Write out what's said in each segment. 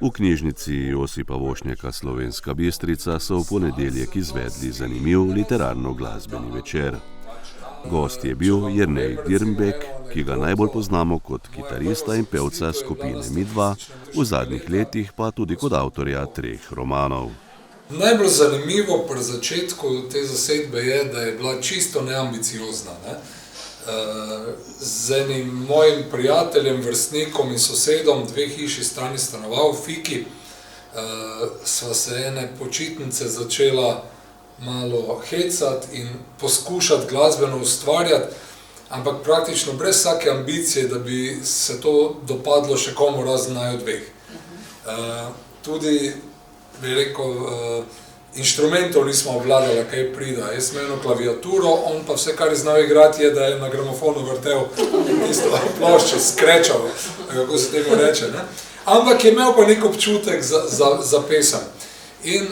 V knjižnici Josipa Vošnjaka Slovenska Bistrica so v ponedeljek izvedli zanimiv literarno-glasbeni večer. Gost je bil Jernej Dirnbek, ki ga najbolj poznamo kot kitarista in pevca skupine Midva, v zadnjih letih pa tudi kot avtorja 3 romanov. Najbolj zanimivo pri začetku te zasedbe je, da je bila čisto neambiciozna. Z enim mojim prijateljem, vrstnikom in sosedom, 2 hiši stran stanoval v Fiki, sva se ene počitnice začela malo hecati in poskušati glasbeno ustvarjati, ampak praktično brez vsake ambicije, da bi se to dopadlo še komu razen naju 2. Tudi, bi rekel, inštrumentov nismo obvladali, kaj prida. Jaz sem eno klaviaturo, on pa vse, kar je znal igrati, je, da je na gramofonu vrtel tisto ploščo, skrečal, kako se temu reče. Ampak je imel pa nek občutek za pesem. In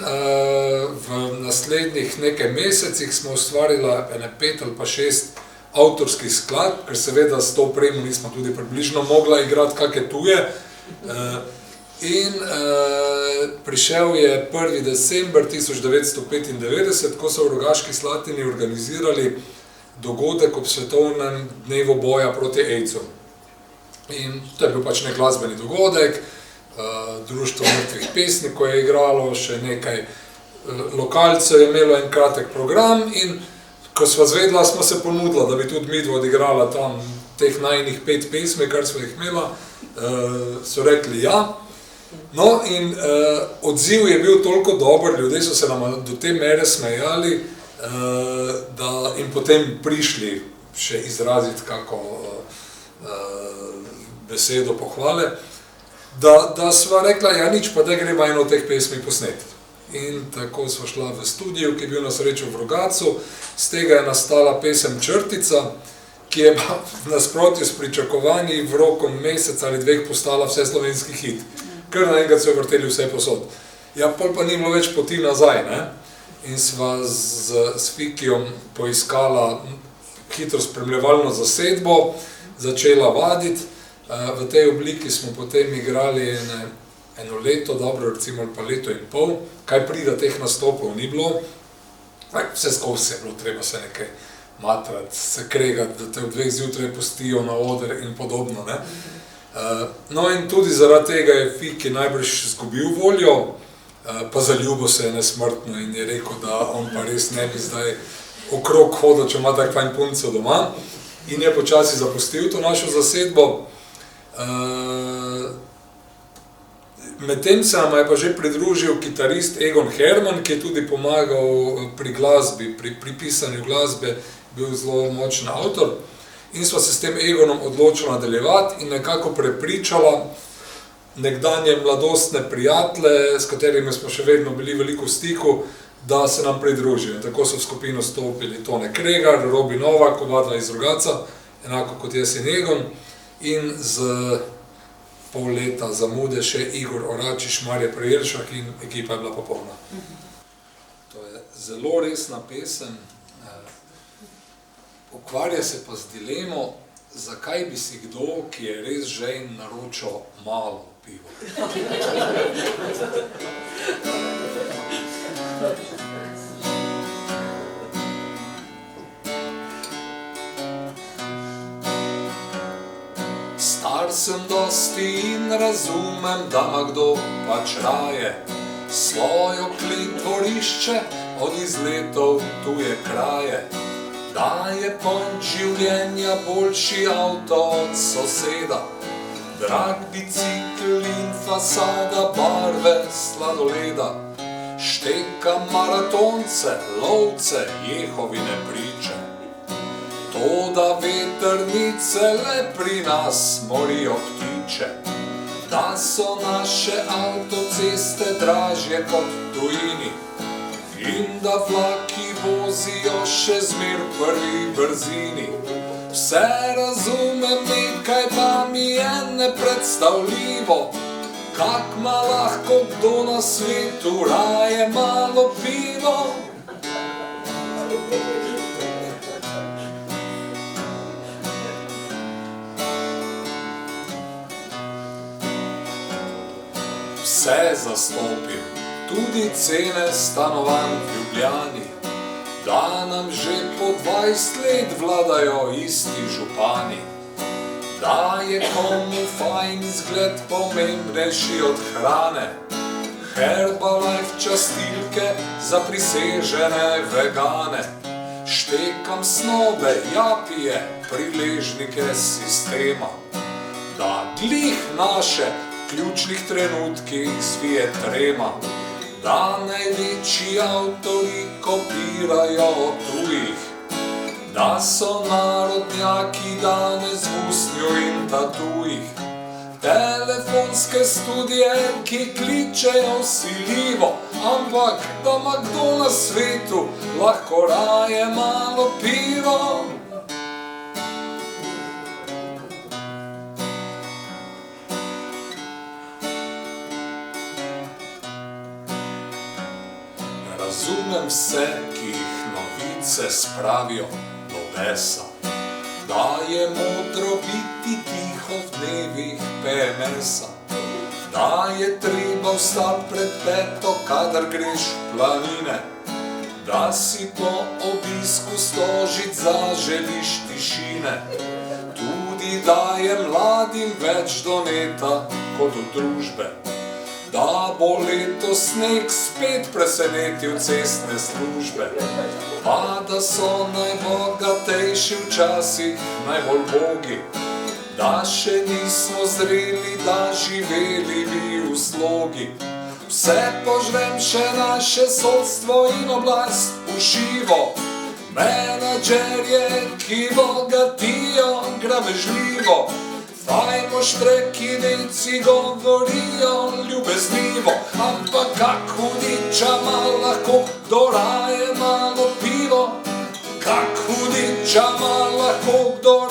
v naslednjih nekaj mesecih smo ustvarili ene 5 ali pa 6 avtorskih skladb, ker seveda s to opremo nismo tudi približno mogla igrati kakšne tuje. In prišel je 1. december 1995, ko so v Rogaški Slatini organizirali dogodek ob svetovnem dnevu boja proti AIDS-u. In to je bil pač nek glasbeni dogodek, Društvo mrtvih pesnikov je igralo, še nekaj lokalcev je imelo en kratek program in ko sva zvedla, smo se ponudila, da bi tudi Midva odigrala tam teh najinih 5 pesmi, kar sva jih imela, so rekli ja. No in odziv je bil toliko dober, ljudje so se nam do te mere smejali, da in potem prišli še izraziti kako besedo pohvale, da sva rekla, ja nič, pa da gremo eno od teh pesmi posneti. In tako sva šla v studio, ki je bil na srečo v Rogatcu, z tega je nastala pesem Črtica, ki je v nasprotju s pričakovanji v roku meseca ali 2 postala vseslovenski hit. Kar naenkrat so jo vrteli vse posod. Ja, pol pa ni bilo več poti nazaj, ne? In sva s Fikijom poiskala hitro spremljevalno zasedbo, začela vaditi. V tej obliki smo potem igrali eno leto, dobro recimo ali pa leto in pol, kaj prida teh nastopov ni bilo. Vse skozi je bilo treba se nekaj matrati, se kregati, da te v 2 zjutraj pustijo na oder in podobno, ne. No in tudi zaradi tega je Fiki najbrž izgubil voljo, pa zaljubil se je nesmrtno in je rekel, da on pa res ne bi zdaj okrog hodil, če ima tak fajn punco doma, in je počasi zapustil to našo zasedbo. Medtem se nam je pa že pridružil kitarist Egon Herman, ki je tudi pomagal pri glasbi, pri pisanju glasbe, bil zelo močen avtor. In sva se s tem Egonom odločila nadaljevati in nekako prepričala nekdanje mladostne prijatelje, s katerimi smo še vedno bili veliko v stiku, da se nam pridružijo. Tako so v skupino stopili Tone Kregar, Robi Novak, oba iz Rogatca, enako kot jaz in Egon, in z pol leta zamude še Igor Oračič, Marje Prejelšak in ekipa je bila popolna. To je zelo resna pesem. Ukvarja se pa z dilemo, zakaj bi si kdo, ki je res žejen, naročil malo pivo. Star sem dosti in razumem, da kdo pač raje svojo klet dvorišče od izletov tuje kraje. Da je ponj življenja boljši avto od soseda, drag bicikl in fasada barve sladoleda. Šteka maratonce, lovce, Jehovine priče. Toda vetrnice le pri nas morijo ptiče. Da so naše avtoceste dražje kot tujini in da vlaki vozijo še zmer prvi brzini. Vse razumem, nekaj pa mi je nepredstavljivo, kak ma lahko kdo na svetu raje malo pivo. vse zastopim, tudi cene stanovanj v Ljubljani, da nam že po 20 let vladajo isti župani, da je komu fajn izgled pomembnejši od hrane, Herbalife častilke za prisežene vegane, štekam snobe, japije, priležnike sistema, da glih naše v ključnih trenutkih zvije trema, da največji avtori kopirajo od tujih, da so narodnjaki danes v usnju in tatujih, telefonske studije, ki kličejo vsiljivo, ampak da ima kdo na svetu lahko raje malo pivo. Razumem vse, ki jih novice spravijo do besa, da je modro biti tiho v dnevih PMS-a, da je treba vstati pred 5, kadar greš v planine, da si po obisku Stožic zaželiš tišine, tudi da je mladim več doneta kot od družbe, da bo letos sneg spet presenetil cestne službe, pa da so najbogatejši včasih najbolj bogi, da še nismo zreli, da živeli bi v slogi. Vse požrem še naše sodstvo in oblast v živo, menadžerje, ki bogatijo grabežljivo, fajmo štreki delci govorijo ljubeznivo, ampak kak hudiča ima lahko, kdo raje malo pivo, kak hudiča ima lahko, kdo